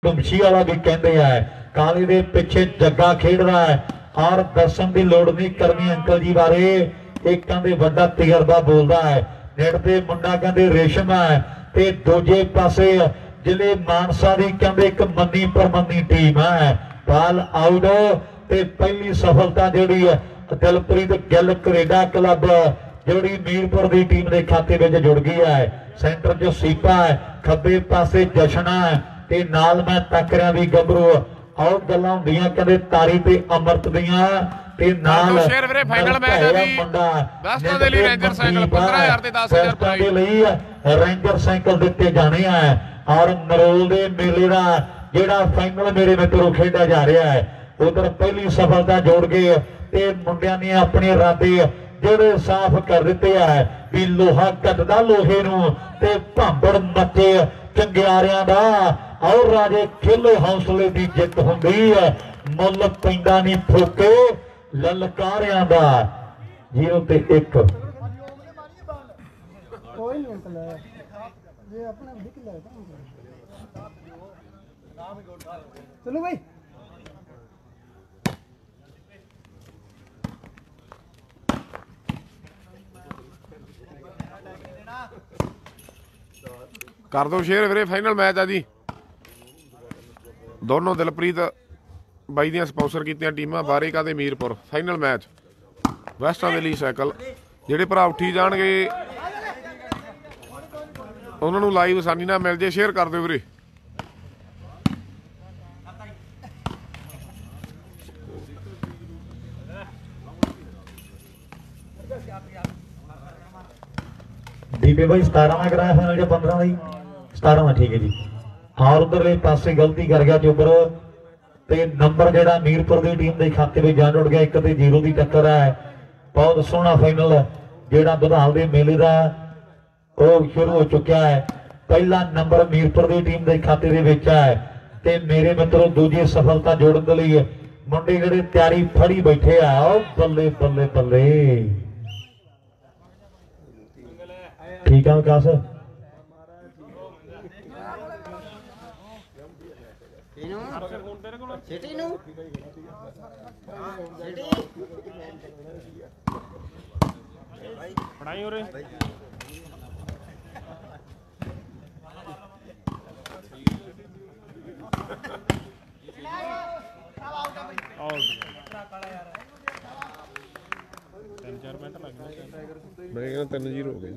धुमशी वाला भी कहते हैं काली दे पिछे जग्गा खेड रहा है और दर्शन की लोड़ नहीं करनी अंकल जी बारे एक कहते बड़ा तजर्बा बोलता है नेड़ते मुंडा कहते रेशम है ते दूजे पासे जिले मानसा की कहते एक मनी परमनी टीम है बाल आउट ते पहली सफलता जी दिलप्रीत गिल कनेडा क्लब जोड़ी मीरपुर की टीम के खाते में जुड़ गई है सेंटर च सीपा है खब्बे पासे जशना है ते नाल मैं तकरिया भी गबरू और गल्लां हुंदियां कहंदे तारी ते अमृत दियां ते नाल शेर वीरे फाइनल मैच है जी वेस्टर्न दे लिए रेंजर साइकिल 15000 ते 10000 प्राइस ਲਈ रेंजर साइकिल दिते जाने हैं और नरोल दे मेले दा जेड़ा फाइनल मेरे मित्रों खेडा जा रहा है उधर पहली सफलता जोड़ के ते मुंडियां ने अपने इरादे जेड़े साफ कर दिते है भी लोहा कटदा लोहे नूं ते भांबड़ मचे चंगियारियां दा और राजे खेले हौसले की जित होंदी है मुल पैंदा नहीं फोके ललकारियां दा 0 ते 1 चलो भाई कर दो शेयर वीरे फाइनल मैच है जी दोनों दिलप्रीत बाई दी स्पॉन्सर कीतियां टीमां बारिका ते मीरपुर फाइनल मैच वेस्टर्न दे लिए साइकिल जेडे भरा उठी जाणगे उन्होंने लाइव आसानी नाल मिल जाए शेयर कर दो वीरे दीपे भाई 17वां कराया फाइनल या 15वां 17वां ठीक है जी और उधरले पासे गलती कर गया चोबर ते नंबर जेड़ा मीरपुर की टीम के खाते में जा जुड़ गया 1 ते 0 की टक्कर है बहुत सोहना फाइनल जेड़ा बधाल के मेले का शुरू हो चुका है पहला नंबर मीरपुर की टीम के खाते है ते मेरे मित्रों दूजी सफलता जोड़न के लिए मुंडे जेड़े तैयारी फड़ी बैठे आ बल्ले बल्ले बल्ले ठीक है विकास पढ़ाई हो रही मैं 3-0 हो गए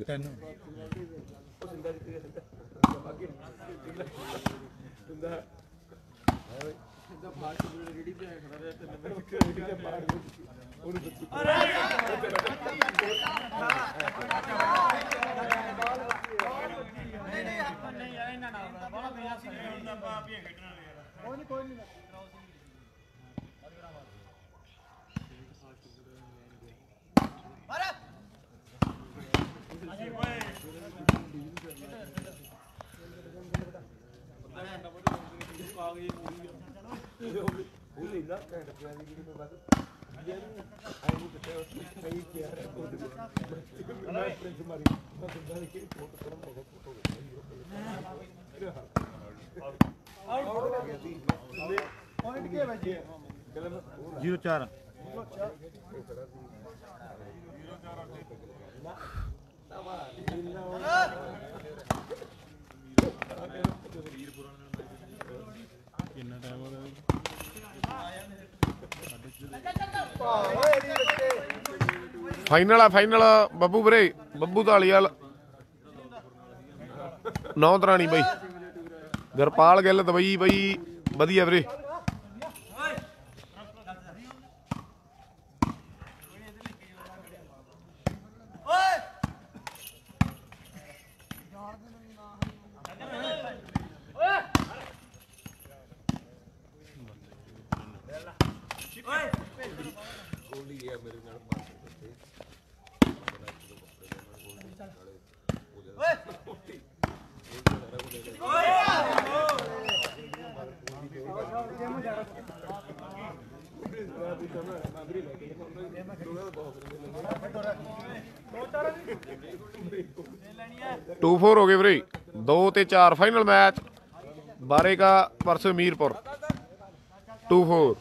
जीरो 4 फाइनल है फाइनल बब्बू वीरे बब्बू धालीवाल 9 तरानी बई गुरपाल गिल दबई बई वधिया वीरे टू 4 हो गए वीरे 2 ते 4 फाइनल मैच बारेका वर्सेस मीरपुर 2-4।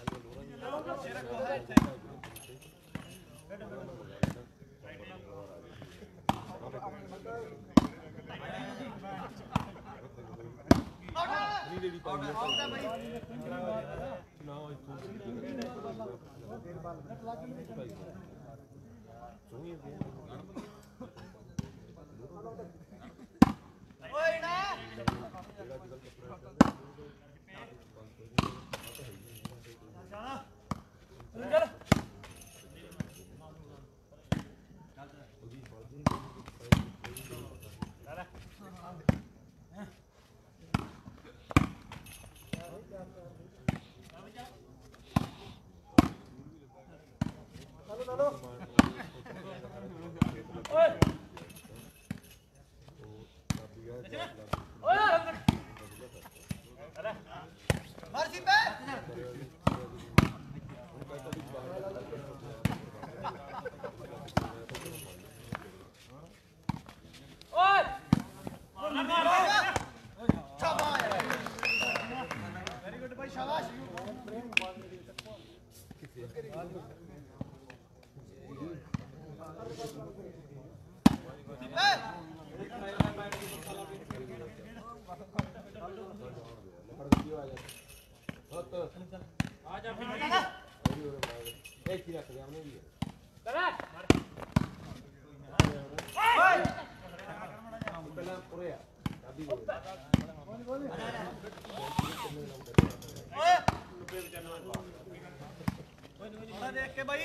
देख के भाई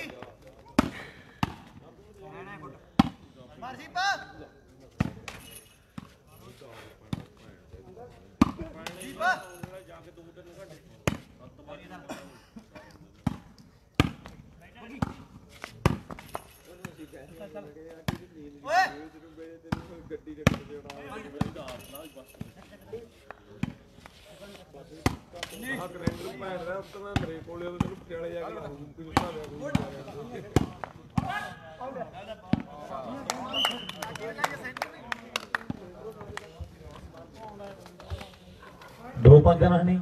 दो पंज नहीं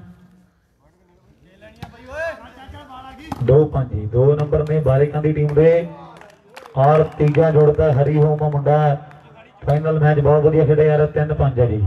2-5 जी 2 नंबर ने बारेका की टीम दे और तीजा जुड़ता हरिओम मुंडा फाइनल मैच बहुत वधिया खेडे यार 3-5 है जी।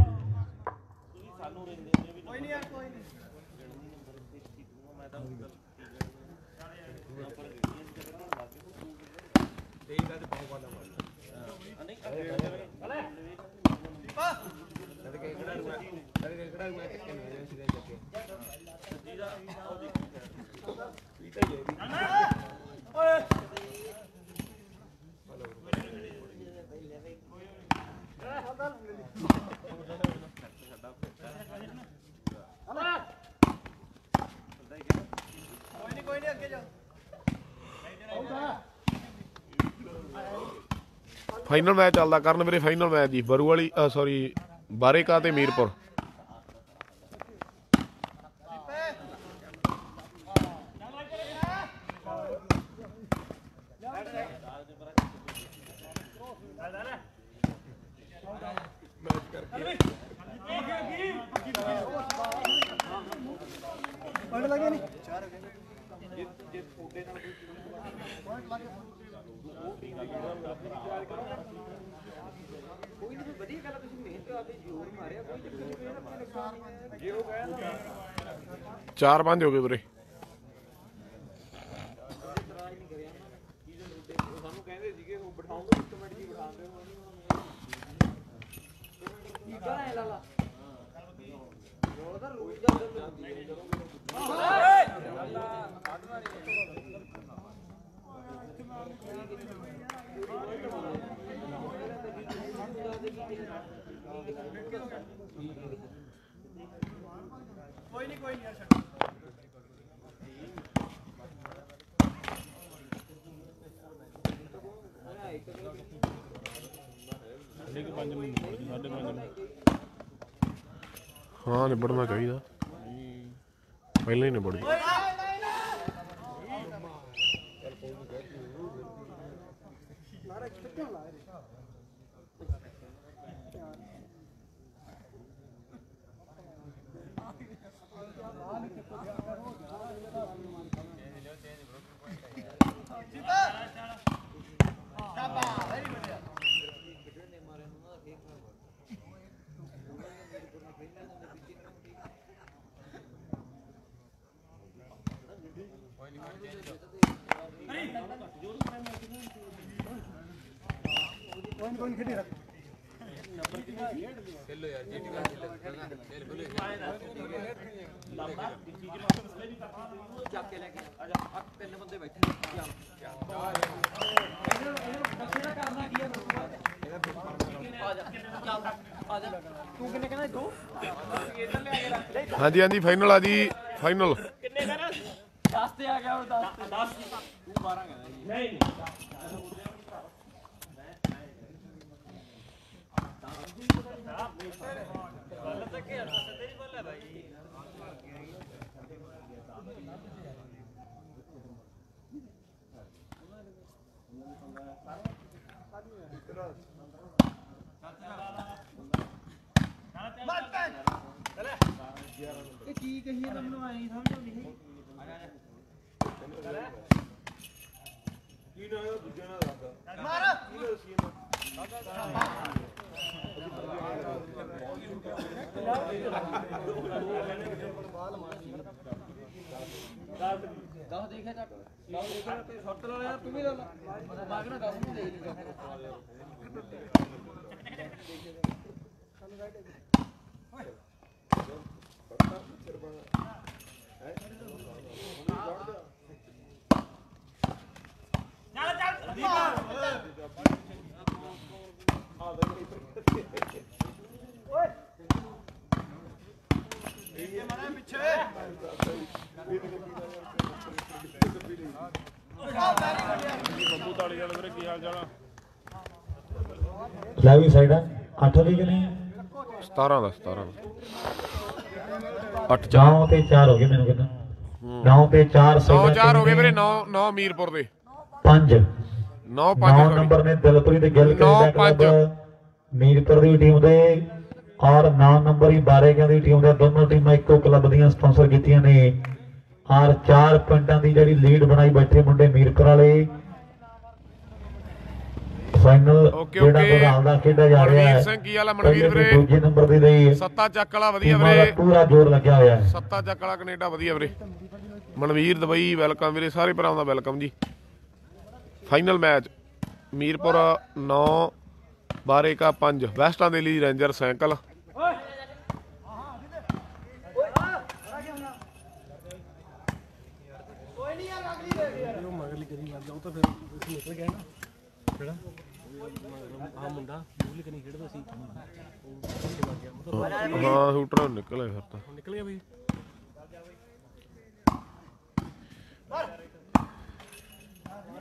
फाइनल मैच चलता करन मेरे फाइनल मैच जी बरू वाली सॉरी बारेका ते मीरपुर। चार पांच हो गए ਵੀਰੇ। हाँ निबड़ना चाहिए पहले ही निबड़ गया। हाँ जी हाँ जी फाइनल आ जी फाइनल लावी साइड 8 ਦੀ ਕਿ ਨਹੀਂ 17 ਦਾ 17 8 9 ਤੇ 4 ਹੋ ਗਏ ਮੈਨੂੰ ਕਹਿੰਦਾ 9 ਤੇ 4 9 4 ਹੋ ਗਏ ਵੀਰੇ 9 9 ਮੀਰਪੁਰ ਦੇ 5 9 5 ਨੰਬਰ ਨੇ ਦਿਲਪ੍ਰੀਤ ਗਿੱਲ ਕੈਨੇਡਾ ਕਲੱਬ ਮੀਰਪੁਰ ਦੀ ਟੀਮ ਦੇ ਔਰ 9 ਨੰਬਰ ਹੀ ਬਾਰੇਕਿਆਂ ਦੀ ਟੀਮ ਦੇ ਦੋਨੋਂ ਟੀਮਾਂ ਇੱਕੋ ਕਲੱਬ ਦੀਆਂ ਸਪਾਂਸਰ ਕੀਤੀਆਂ ਨੇ ਔਰ 4 ਪੁਆਇੰਟਾਂ ਦੀ ਜਿਹੜੀ ਲੀਡ ਬਣਾਈ ਬੈਠੇ ਮੁੰਡੇ ਮੀਰਪੁਰ ਵਾਲੇ ਫਾਈਨਲ ਜਿਹੜਾ ਪ੍ਰੋਗਰਾਮ ਦਾ ਖੇਡਿਆ ਜਾ ਰਿਹਾ ਹੈ ਸਿੰਘ ਕੀ ਵਾਲਾ ਮਨਵੀਰ ਵੀਰੇ ਦੂਜੇ ਨੰਬਰ ਦੇ ਲਈ ਸੱਤਾ ਚੱਕ ਵਾਲਾ ਵਧੀਆ ਵੀਰੇ ਪੂਰਾ ਜ਼ੋਰ ਲੱਗਿਆ ਹੋਇਆ ਹੈ ਸੱਤਾ ਚੱਕ ਵਾਲਾ ਕੈਨੇਡਾ ਵਧੀਆ ਵੀਰੇ ਮਨਵੀਰ ਦੁਬਈ ਵੈਲਕਮ ਵੀਰੇ ਸਾਰੇ ਭਰਾਵਾਂ ਦਾ ਵੈਲਕਮ ਜੀ ਫਾਈਨਲ ਮੈਚ ਮੀਰਪੁਰ 9 ਬਾਰੇਕਾ 5 ਵੈਸਟਾਂ ਦੇ ਲਈ ਰੇਂਜਰ ਸਾਈਕਲ ਹਾਂ ਸ਼ੂਟਰ ਨਿਕਲਿਆ ਫਿਰ ਤਾਂ ਨਿਕਲ ਗਿਆ ਬਈ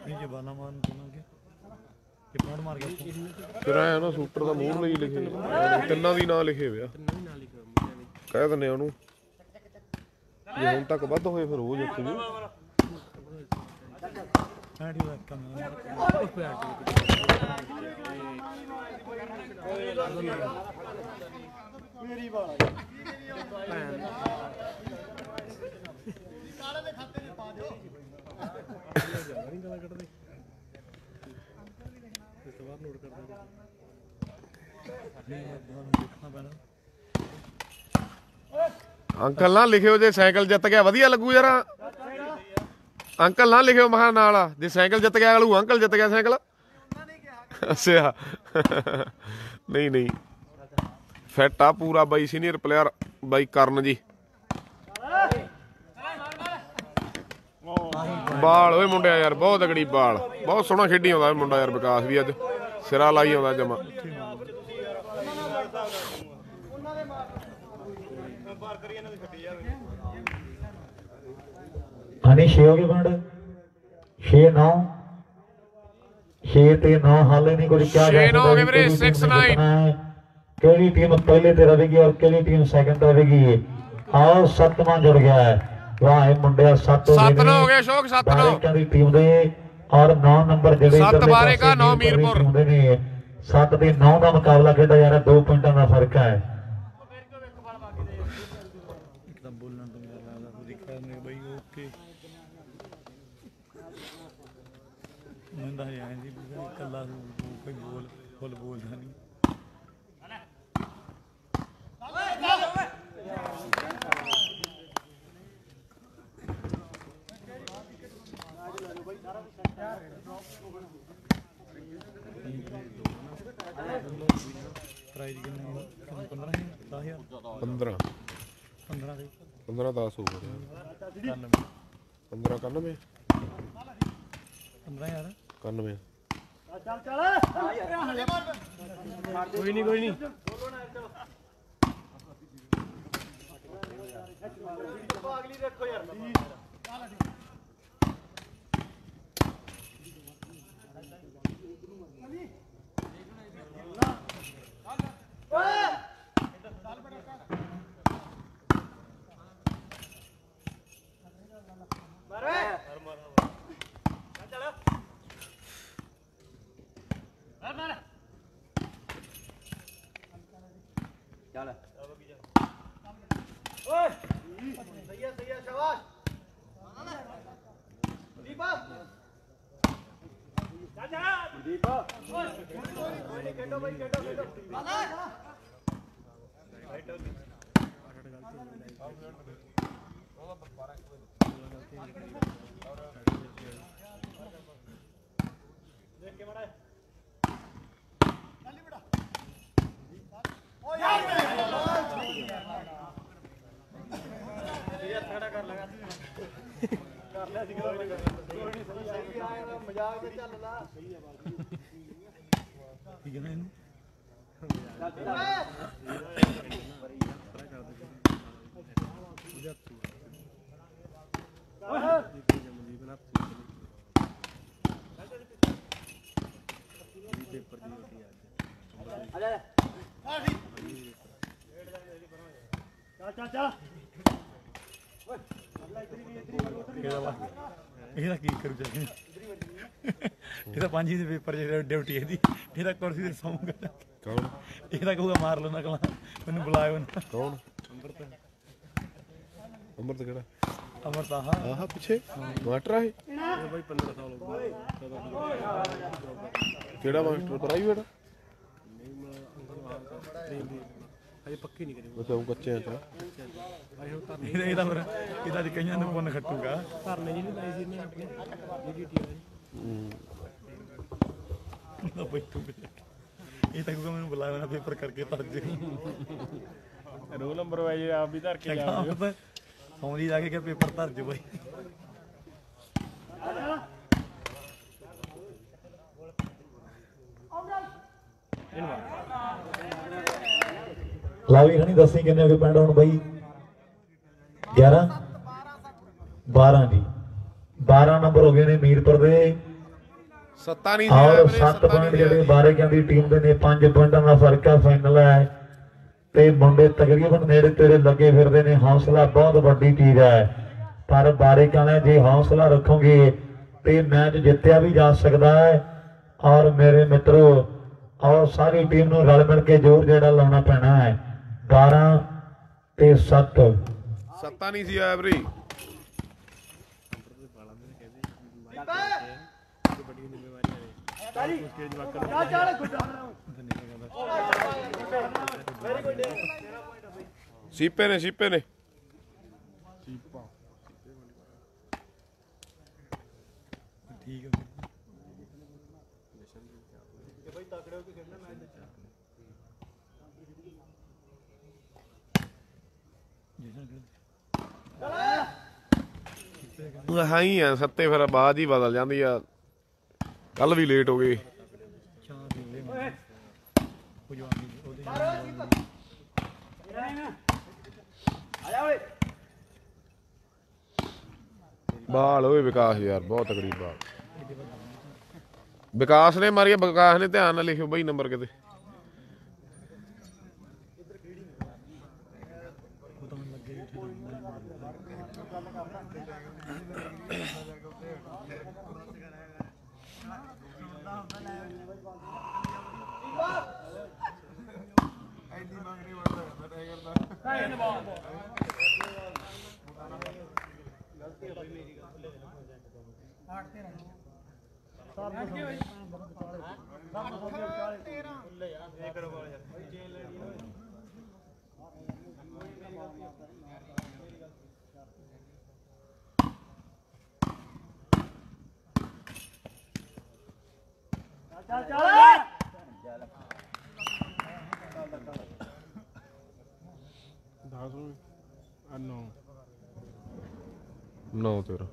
नीचे बाना मान कि पॉइंट मार गया ਫਿਰ ਆਇਆ ਨਾ ਸ਼ੂਟਰ ਦਾ ਮੂੰਹ ਲਈ ਲਿਖੇ ਤਿੰਨਾਂ ਦੀ ਨਾਂ ਲਿਖੇ ਹੋਇਆ ਕਹਿ ਦਿੰਦੇ ਉਹਨੂੰ ਜੇ ਹੁਣ ਤੱਕ ਵੱਧ ਹੋਏ ਫਿਰ ਹੋ ਜਾਊ ਵੀ मेरी बात ਅੰਕਲ ਨਾ ਲਿਖਿਓ ਜੇ ਸਾਈਕਲ ਜਿੱਤ ਗਿਆ ਵਧੀਆ ਲੱਗੂ ਯਾਰ ਅੰਕਲ ਨਾ ਲਿਖਿਓ ਮਹਾ ਨਾਲ ਜੇ ਸਾਈਕਲ ਜਿੱਤ ਗਿਆ ਅਗਲੂ ਅੰਕਲ ਜਿੱਤ ਗਿਆ ਸਾਈਕਲ ਅੱਛਾ ਨਹੀਂ ਨਹੀਂ ਫਿੱਟ ਆ ਪੂਰਾ ਬਾਈ ਸੀਨੀਅਰ ਪਲੇਅਰ ਬਾਈ ਕਰਨ ਜੀ ਬਾਲ ਓਏ ਮੁੰਡਿਆ ਯਾਰ ਬਹੁਤ ਤਗੜੀ ਬਾਲ ਬਹੁਤ ਸੋਹਣਾ ਖੇਡੀ ਆਉਂਦਾ ਇਹ ਮੁੰਡਾ ਯਾਰ ਵਿਕਾਸ ਵੀ ਅੱਜ ਸਿਰਾ ਲਾਈ ਆਉਂਦਾ ਜਮਾ ਹਾਂਜੀ 6 ਹੋ ਗਏ ਬੰਡ 6 9 6 ਤੇ 9 ਹਾਲੇ ਨਹੀਂ ਕੁਝ ਕਿਹਾ ਜਾ ਸਕਦਾ 6 9 ਹੋ ਗਏ ਵੀਰੇ 6 9 ਕਿਹੜੀ ਟੀਮ ਪਹਿਲੇ ਤੇ ਰਹੇਗੀ ਔਰ ਕਿਹੜੀ ਟੀਮ ਸੈਕੰਡ ਰਹੇਗੀ ਆਓ ਸੱਤਵਾਂ ਜੁੜ ਗਿਆ ਹੈ ਵਾਹ ਇਹ ਮੁੰਡਿਆ 7 9 ਹੋ ਗਏ ਅਸ਼ੋਕ 7 9 ਦੀ ਟੀਮ ਦੇ ਔਰ 9 ਨੰਬਰ ਜਿਹੜੇ 7 ਬਾਰੇਕਾ 9 ਮੀਰਪੁਰ ਹੁੰਦੇ ਨੇ 7 ਤੇ 9 ਦਾ ਮੁਕਾਬਲਾ ਖੇਡਿਆ ਜਾ ਰਿਹਾ 2 ਪੁਆਇੰਟਾਂ ਦਾ ਫਰਕ ਹੈ दिखा नहीं भाई ओके मैं तो यहाँ जी कला कोई बोल फुल बोलता नहीं प्राइज कितने 15 10,000 15 दे 15 10 हो गया 15 91 15,000 91 कोई नहीं ठीक है ना ਇਹਦਾ ਕੀ ਕਰੂ ਜਾ ਇਹਦਾ 5 ਦੇ ਪੇਪਰ ਜਿਹੜਾ ਡਿਊਟੀ ਇਹਦੀ ਇਹਦਾ ਕੁਰਸੀ ਤੇ ਸੌਂਗਾ ਕੌਣ ਇਹਦਾ ਕਹੂਗਾ ਮਾਰ ਲਓ ਨਕਲਾਂ ਮੈਨੂੰ ਬੁਲਾਇਓ ਨਾ ਕੌਣ ਅੰਮ੍ਰਿਤ ਕਿਹੜਾ ਅਮਰਤ ਆਹ ਪਿੱਛੇ ਮਾਸਟਰ ਹੈ ਇਹ ਬਾਈ 15 ਸਾਲ ਹੋ ਗਏ ਕਿਹੜਾ ਮਾਸਟਰ ਪ੍ਰਾਈਵੇਟ ਅਜੇ ਪੱਕੀ ਨਹੀਂ ਕਰੀ ਬਤਾਉ ਕੱਚੇ ਆ ਤਾਂ ਇਹਦਾ ਫਿਰ ਇਹਦਾ ਅੱਜ ਕਈਆਂ ਨੂੰ ਪੁੰਨ ਖੱਟੂਗਾ ਧਰਨੇ ਜੀ ਨਹੀਂ ਲਾਈ ਸੀ ਇਹਨੇ ਆਪਣੇ ਡੀਟੀ ਵਾਲੀ ਨਾ ਬੈਠੂਗਾ ਇਹ ਤਾਂ ਕਹੂਗਾ ਮੈਨੂੰ ਬੁਲਾਇਆ ਨਾ ਪੇਪਰ ਕਰਕੇ ਭਰ ਜੇ ਰੋਲ ਨੰਬਰ ਵਾਈਜ਼ ਆਪ ਵੀ ਧਰ ਕੇ ਜਾਓ ਸੌਂਦੀ ਜਾ ਕੇ ਕਿ ਪੇਪਰ ਧਰ ਜੋ ਬਾਈ ਲਾਵੀ ਖਣੀ ਦੱਸੀ ਕਿੰਨੇ ਹੋ ਗਏ ਪਿੰਡ ਹੁਣ ਬਾਈ 11 12 ਜੀ 12 ਨੰਬਰ ਹੋ ਗਏ ਨੇ ਮੀਰਪੁਰ ਦੇ ਸੱਤਾ ਨਹੀਂ ਔਰ 7 ਪੁਆਇੰਟ ਜਿਹੜੇ ਬਾਰੇਕਿਆਂ ਦੀ ਟੀਮ ਦੇ ਨੇ 5 ਪੁਆਇੰਟਾਂ ਦਾ ਫਰਕ ਆ ਫਾਈਨਲ ਹੈ ਤੇ ਮੁੰਡੇ ਤਕਰੀਬਨ ਨੇੜੇ ਤੇੜੇ ਲੱਗੇ ਫਿਰਦੇ ਨੇ ਹੌਸਲਾ ਬਹੁਤ ਵੱਡੀ ਚੀਜ਼ ਹੈ ਪਰ ਬਾਰੇਕਿਆਂ ਨੇ ਜੇ ਹੌਸਲਾ ਰੱਖੋਗੇ ਤੇ ਮੈਚ ਜਿੱਤਿਆ ਵੀ ਜਾ ਸਕਦਾ ਹੈ ਔਰ ਮੇਰੇ ਮਿੱਤਰੋ ਔਰ ਸਾਰੀ ਟੀਮ ਨੂੰ ਰਲ ਮਿਲ ਕੇ ਜ਼ੋਰ ਜਿਹੜਾ ਲਾਉਣਾ ਪੈਣਾ ਹੈ 12 ਤੇ 7 ਸੱਤਾ ਨਹੀਂ ਸੀ ਆਇਆ ਵੀਰੇ ਸੀਪੇ ਨੇ ਠੀਕ ਹੈ ਹਾਂ ਹੀ ਆ ਸੱਤੇ ਫਿਰ ਬਾਅਦ ਹੀ ਬਦਲ ਜਾਂਦੀ ਆ ਕੱਲ ਵੀ ਲੇਟ ਹੋ ਗਏ ਬਾਲ ਓਏ ਵਿਕਾਸ ਯਾਰ ਬਹੁਤ ਤਕੜੀ ਬਾਲ ਵਿਕਾਸ ਨੇ ਮਾਰੀ ਵਿਕਾਸ ਨੇ ਧਿਆਨ ਨਾਲ ਲਿਖਿਓ ਬਈ ਨੰਬਰ ਕਿਤੇ ਨੌ ਤੇਰਾ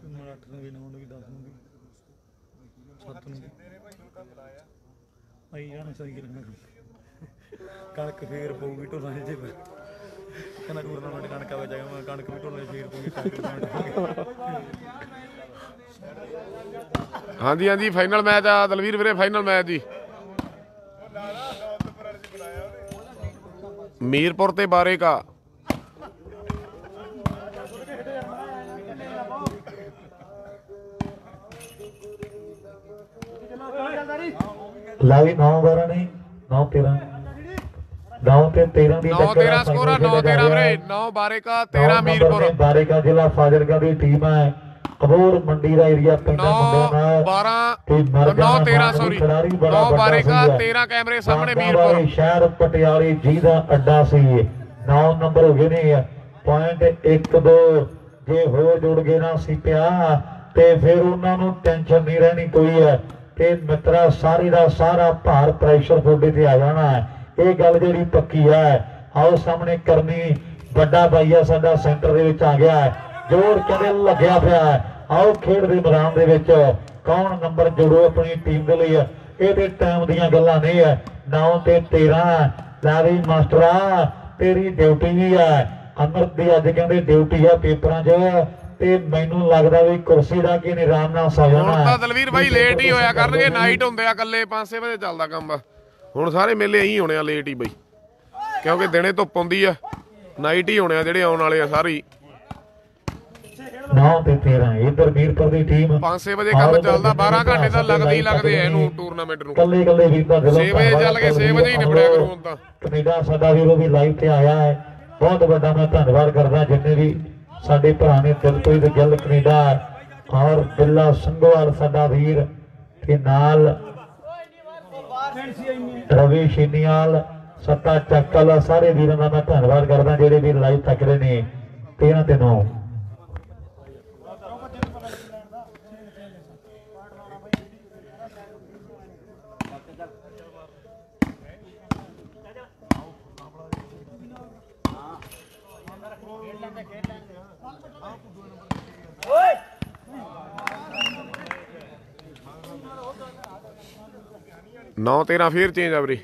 ਮੈਂ 8 ਨੂੰ ਵੀ 9 ਨੂੰ ਵੀ 10 ਨੂੰ ਵੀ 7 ਨੂੰ ਆਈ ਜਾਣਾ ਸਹੀ ਕਰਨਾ ਕਣਕ ਫੇਰ ਪਊਗੀ ਢੋਲਾਂ ਜੇ ਕਹਿੰਦਾ ਟੂਰਨਾਮੈਂਟ ਕਣਕ ਆ ਜਾਏਗਾ ਮੈਂ ਕਣਕ ਵੀ ਢੋਲਾਂ ਫੇਰ ਪਊਗੀ ਹਾਂਜੀ ਹਾਂਜੀ ਫਾਈਨਲ ਮੈਚ ਆ ਦਲਵੀਰ ਵੀਰੇ ਫਾਈਨਲ ਮੈਚ ਜੀ ਮੀਰਪੁਰ ਤੇ ਬਾਰੇ ਕਾ ਲਾਵੀ 9-12 ਨਹੀਂ 9-13 9 ਤੇ 13 ਦੀ 9-13 ਸਕੋਰ ਆ 9-13 ਵੀਰੇ 9-12 ਕਾ 13 ਮੀਰਪੁਰ ਬਾਰੇਕਾ ਜ਼ਿਲ੍ਹਾ ਫਾਜ਼ਿਲਕਾ ਦੀ ਟੀਮ ਹੈ ਕਬੂਰ ਮੰਡੀ ਦਾ ਏਰੀਆ ਪਿੰਡ ਮੁੰਡਿਆਂ ਨਾਲ 9-13 ਸੌਰੀ 9-12 ਕਾ 13 ਕੈਮਰੇ ਸਾਹਮਣੇ ਮੀਰਪੁਰ ਸ਼ਹਿਰ ਪਟਿਆਲੇ ਜੀ ਦਾ ਅੱਡਾ ਸੀ 9 ਨੰਬਰ ਹੋ ਗਏ ਨੇ ਪੁਆਇੰਟ 1-2 ਜੇ ਹੋਰ ਜੁੜ ਗਏ ਨਾ ਸੀ ਪਿਆ ਤੇ ਫਿਰ ਉਹਨਾਂ ਨੂੰ ਟੈਨਸ਼ਨ ਨਹੀਂ ਰਹਿਣੀ ਕੋਈ ਹੈ ਤੇ ਮਿੱਤਰਾ ਸਾਰੀ ਦਾ ਸਾਰਾ ਭਾਰ ਪ੍ਰੈਸ਼ਰ ਤੁਹਾਡੇ ਤੇ ਆ ਜਾਣਾ ਹੈ ਇਹ ਗੱਲ ਜਿਹੜੀ ਪੱਕੀ ਹੈ ਆਓ ਸਾਹਮਣੇ ਕਰਨੀ ਵੱਡਾ ਭਾਈਆ ਸਾਡਾ ਸੈਂਟਰ ਦੇ ਵਿੱਚ ਆ ਗਿਆ ਹੈ ਜੋਰ ਕਦੇ ਲੱਗਿਆ ਪਿਆ ਹੈ ਆਓ ਖੇਡ ਦੇ ਮੈਦਾਨ ਦੇ ਵਿੱਚ ਕੌਣ ਨੰਬਰ ਜੋੜੋ ਆਪਣੀ ਟੀਮ ਦੇ ਲਈ ਇਹ ਤੇ ਟਾਈਮ ਦੀਆਂ ਗੱਲਾਂ ਨਹੀਂ ਹੈ 9 ਤੇ 13 ਲੈ ਵੀ ਮਾਸਟਰਾ ਤੇਰੀ ਡਿਊਟੀ ਵੀ ਹੈ ਅਮਰਤ ਦੀ ਅੱਜ ਕਹਿੰਦੇ ਡਿਊਟੀ ਹੈ ਪੇਪਰਾਂ 'ਚ ਤੇ ਮੈਨੂੰ ਲੱਗਦਾ ਵੀ ਕੁਰਸੀ ਦਾ ਕੀ ਨਹੀਂ ਆਰਾਮ ਨਾਲ ਸੌ ਜਾਣਾ ਹੁਣ ਤਾਂ ਦਲਵੀਰ ਬਾਈ ਲੇਟ ਹੀ ਹੋਇਆ ਕਰਨਗੇ ਨਾਈਟ ਹੁੰਦੇ ਆ ਇਕੱਲੇ 5-6 ਵਜੇ ਚੱਲਦਾ ਕੰਮ ਹੁਣ ਸਾਰੇ ਮੇਲੇ ਇਹੀ ਹੋਣੇ ਆ ਲੇਟ ਹੀ ਬਈ ਕਿਉਂਕਿ ਦਿਨੇ ਧੁੱਪ ਹੁੰਦੀ ਆ ਨਾਈਟ ਹੀ ਹੋਣੇ ਆ ਜਿਹੜੇ ਆਉਣ ਵਾਲੇ ਆ ਸਾਰੇ 9 ਤੇ 13 ਇਧਰ ਮੀਰਪੁਰ ਦੀ ਟੀਮ 5-6 ਵਜੇ ਕੰਮ ਚੱਲਦਾ 12 ਘੰਟੇ ਤਾਂ ਲੱਗਦੇ ਹੀ ਲੱਗਦੇ ਆ ਇਹਨੂੰ ਟੂਰਨਾਮੈਂਟ ਨੂੰ ਕੱਲੇ ਕੱਲੇ ਵੀਰ ਦਾ 6 ਵਜੇ ਚੱਲ ਕੇ 6 ਵਜੇ ਹੀ ਨਿਬੜਿਆ ਕਰੂ ਹੁਣ ਤਾਂ ਕੈਨੇਡਾ ਸਾਡਾ ਵੀਰ ਉਹ ਵੀ ਲਾਈਵ ਤੇ ਆਇਆ ਹੈ ਬਹੁਤ ਵੱਡਾ ਮੈਂ ਧੰਨਵਾਦ ਕਰਦਾ ਜਿੰਨੇ ਵੀ ਸਾਡੇ ਭਰਾ ਨੇ ਦਿਲਪ੍ਰੀਤ ਗਿੱਲ ਕੈਨੇਡਾ ਔਰ ਬਿੱਲਾ ਸੰਘਵਾਲ ਸਾਡਾ ਵੀਰ ਤੇ ਨਾਲ ਰਵੀ ਸ਼ੀਨੀਵਾਲ ਸੱਤਾ ਚੱਕਲ ਸਾਰੇ ਵੀਰਾਂ ਦਾ ਮੈਂ ਧੰਨਵਾਦ ਕਰਦਾ ਜਿਹੜੇ ਵੀ ਲਾਈਵ ਤੱਕ ਰਹੇ ਨੇ 13 ਤੇ 9 9-13 ਫੇਰ ਚੇਂਜ ਆ ਵੀਰੇ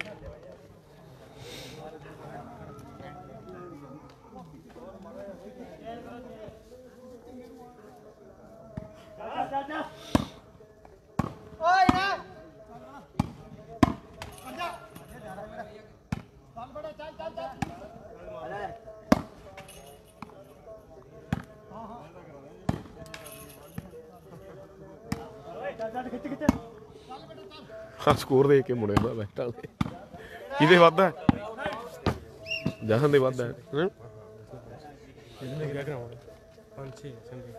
ਹਾਂ ਸਕੋਰ ਦੇਖ ਕੇ ਮੁੜੇ ਮੈਂ ਬੈਠਾ ਕਿਹਦੇ ਵੱਧ ਹੈ ਜਹਨ ਦੇ ਵੱਧ ਹੈ ਇਹਨੇ ਕਿਹੜਾ ਕਰਾਉਣਾ 5-6 ਸੰਦੀ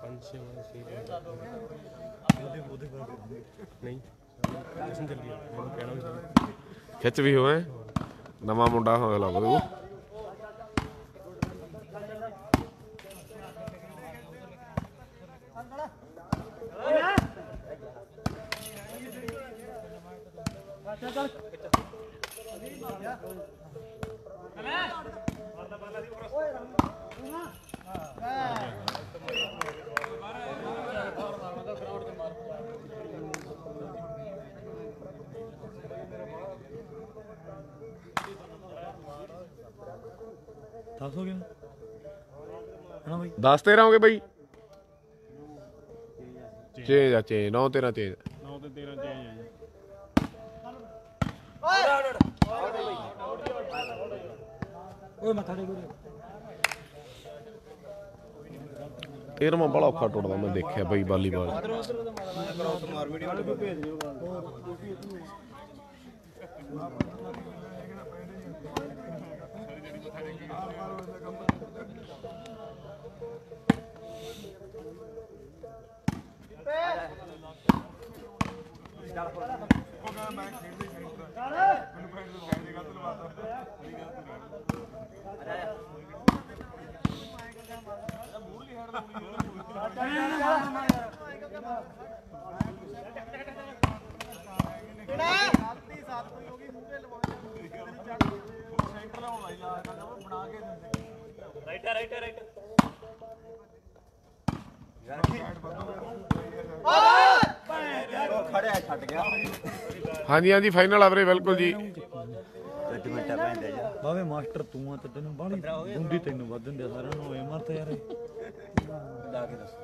5-6 ਨਹੀਂ ਜਸ਼ਨ ਚੱਲੀ ਮੈਨੂੰ ਕਹਿਣਾ ਵੀ ਖਿੱਚ ਵੀ ਹੋਵੇ ਨਵਾਂ ਮੁੰਡਾ ਹੋਇਆ ਲੱਗਦਾ ਦੱਸ ਹੋ ਗਿਆ ਹਾਂ ਬਾਈ 10-13 ਹੋ ਗਏ ਬਈ ਚੇਂਜ ਆ ਚੇਂਜ 9-13 ਚੇਂਜ 9 ਤੇ 13 ਚੇਂਜ ਆ ਜੀ ਮੱਥਾ ਟੇਕ 13ਵਾਂ ਬੜਾ ਔਖਾ ਟੁੱਟਦਾ ਮੈਂ ਦੇਖਿਆ ਬਈ ਵਾਲੀਬਾਲ। ਹਾਂਜੀ ਹਾਂਜੀ ਫਾਈਨਲ ਆ ਵੀਰੇ ਬਿਲਕੁਲ ਜੀ। ਬਾਵੇ ਮਾਸਟਰ ਤੂੰ ਆ ਤੇ ਤੈਨੂੰ ਬਾਹਲੀ ਗੁੰਡੀ ਤੈਨੂੰ ਵੱਧ ਦਿੰਦੇ ਸਾਰਿਆਂ ਨੂੰ ਐ ਮਰਤ ਯਾਰ ਲਾ ਕੇ ਦੱਸ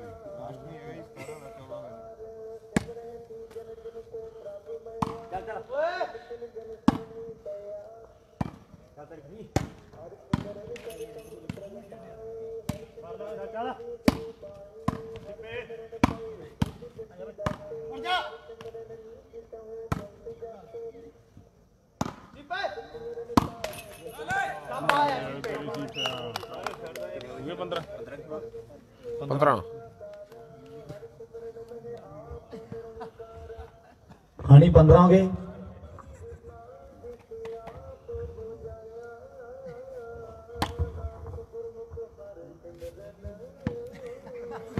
ਚੱਲ ਚੱਲ ਓਏ ਚੱਲ ਤੇਰੀ ਚੱਲ ਉੱਠ ਜਾ ਇਹ 15 ਹਾਣੀ 15 ਹੋ ਗਏ।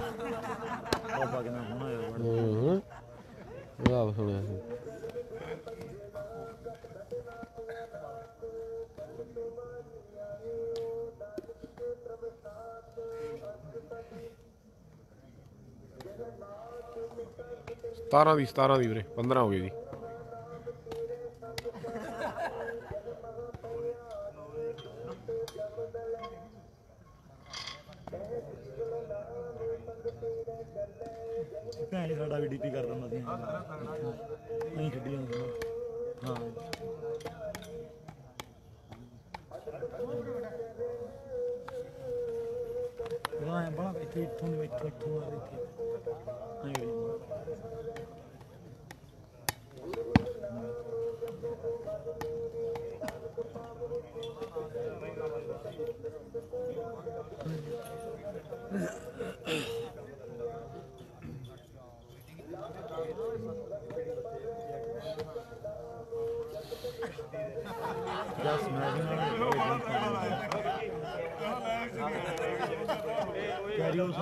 ਬਾਬਾ ਕਿੰਨਾ ਸੋਹਣਾ ਯਾਰ ਇਹ ਆਪ ਸੁਣਿਆ ਸੀ। ਸਤਾਰਾਂ ਦੀ ਵੀਰੇ 15 ਹੋ ਗਏ ਜੀ। ਭੈਣ ਸਾਡਾ ਵੀ ਡੀਪੀ ਕਰ ਦਿੰਦਾ ਸੀ ਨਹੀਂ ਖੇਡੀ ਜਾਂਦਾ ਹਾਂ ਵਾਹ ਬੜਾ ਇੱਥੇ ਇੱਥੋਂ ਆ ਇੱਥੇ Just imagine carry on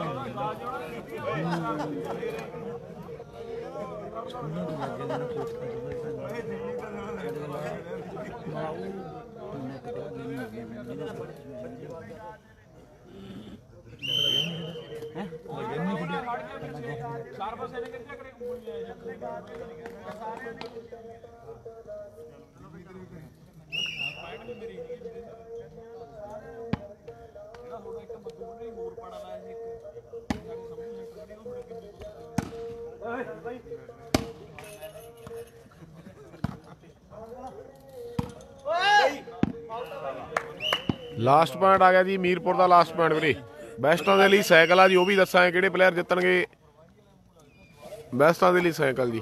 last point ਆ ਗਿਆ ਜੀ ਮੀਰਪੁਰ ਦਾ ਲਾਸਟ ਪੁਆਇੰਟ ਵੀਰੇ। ਬੈਸਟਾਂ ਦੇ ਲਈ ਸਾਈਕਲ ਆ ਜੀ, ਉਹ ਵੀ ਦੱਸਾਂਗੇ ਕਿਹੜੇ ਪਲੇਅਰ ਜਿੱਤਣਗੇ। ਬੈਸਟਾਂ ਦੇ ਲਈ ਸਾਈਕਲ ਜੀ।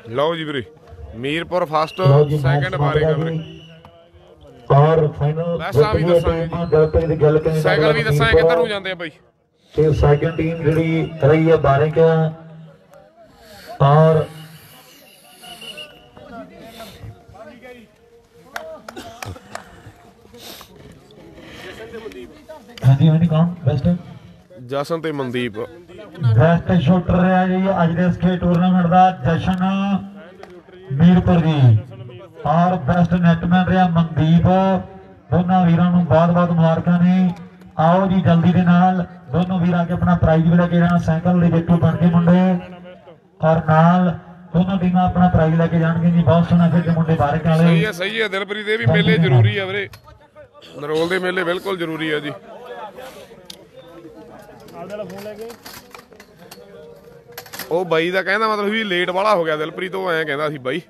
ਲਓ ਜੀ ਵੀਰੇ ਮੀਰਪੁਰ ਫਸਟ ਲਓ ਜੀ, ਸੈਕੰਡ ਮੈਚ ਮਾਰੇਗਾ ਸਮਾਪਤ ਵੀਰੇ। ਜੀ। ਔਰ ਫਾਈਨਲ ਵੈਸਾ ਵੀ ਦੱਸਾਂਗੇ ਜੀ। ਦੀ ਗੱਲ ਕਰੀਏ ਸਾਈਕਲ ਵੀ ਦੱਸਾਂਗੇ ਕਿੱਧਰ ਨੂੰ ਜਾਂਦੇ ਆ ਬਾਈ। ਤੇ ਸੈਕੰਡ ਟੀਮ ਜਿਹੜੀ ਰਹੀ ਹੈ 12 ਕਿਆ ਔਰ ਹਾਂਜੀ ਹਾਂਜੀ ਕੌਣ ਬੈਸਟ ਜਸਨ ਤੇ ਮਨਦੀਪ ਬੈਸਟ ਸ਼ੂਟਰ ਰਿਹਾ ਜੀ ਅੱਜ ਦੇ ਇਸ ਖੇਡ ਟੂਰਨਾਮੈਂਟ ਦਾ ਜਸ਼ਨ ਮੀਰਪੁਰ ਜੀ ਔਰ ਬੈਸਟ ਨੈਟਮੈਨ ਰਿਹਾ ਮਨਦੀਪ। ਦੋਨਾਂ ਵੀਰਾਂ ਨੂੰ ਬਹੁਤ-ਬਹੁਤ ਮੁਬਾਰਕਾਂ ਨੇ। ਆਓ ਜੀ ਜਲਦੀ ਦੇ ਨਾਲ ਦੋਨੋਂ ਵੀਰ ਆ ਕੇ ਆਪਣਾ ਪ੍ਰਾਈਜ਼ ਵੀ ਲੈ ਕੇ ਜਾਣਾ। ਸਾਈਕਲ ਦੇ ਜੇਤੂ ਬਣ ਕੇ ਮੁੰਡੇ ਔਰ ਨਾਲ ਦੋਨੋਂ ਟੀਮਾਂ ਆਪਣਾ ਪ੍ਰਾਈਜ਼ ਲੈ ਕੇ ਜਾਣਗੇ ਜੀ। ਬਹੁਤ ਸੋਹਣਾ ਖੇਡੇ ਮੁੰਡੇ ਬਾਰਕ ਵਾਲੇ। ਸਹੀ ਹੈ ਦਿਲਪ੍ਰੀਤ। ਇਹ ਵੀ ਮੇਲੇ ਜ਼ਰੂਰੀ ਆ ਵੀਰੇ, ਨਰੋਲ ਦੇ ਮੇਲੇ ਬਿਲਕੁਲ ਜ਼ਰੂਰੀ ਆ ਜੀ। ਉਹ ਬਾਈ ਦਾ ਕਹਿੰਦਾ ਮਤਲਬ ਵੀ ਲੇਟ ਵਾਲਾ ਹੋ ਗਿਆ ਦਿਲਪ੍ਰੀਤ। ਉਹ ਐਂ ਕਹਿੰਦਾ ਸੀ ਬਾਈ